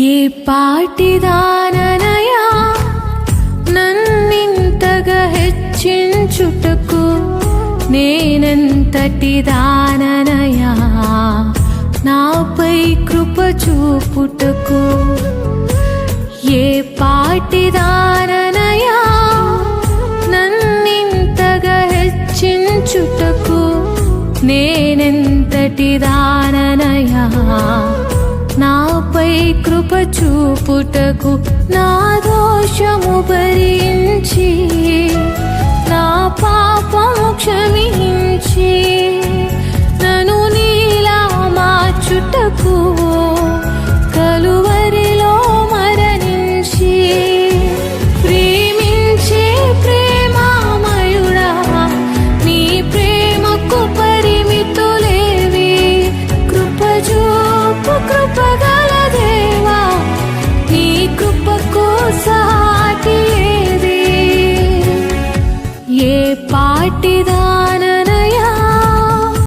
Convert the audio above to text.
ఏ పాటిదాననయా నన్నింతగా హెచ్చించుటకు, నేనెంతటి దాననయా నాపై కృప చూపుటకు. ఏ పాటిదాననయా నన్నింతగా హెచ్చించుటకు, నేనెంతటి దాననయా నాపై కృప చూపుటకు. నా దోషము భరించి నా పాపము క్షమించి నన్ను నీలా మార్చుటకు కలువరిలో మరణించి ప్రేమించే ప్రేమామయుడా, నీ ప్రేమకు పరిమితులేవి. కృపజూపు కృపగల దేవా, నీ కృపకు సాటి ఏది? ఏ పాటిదా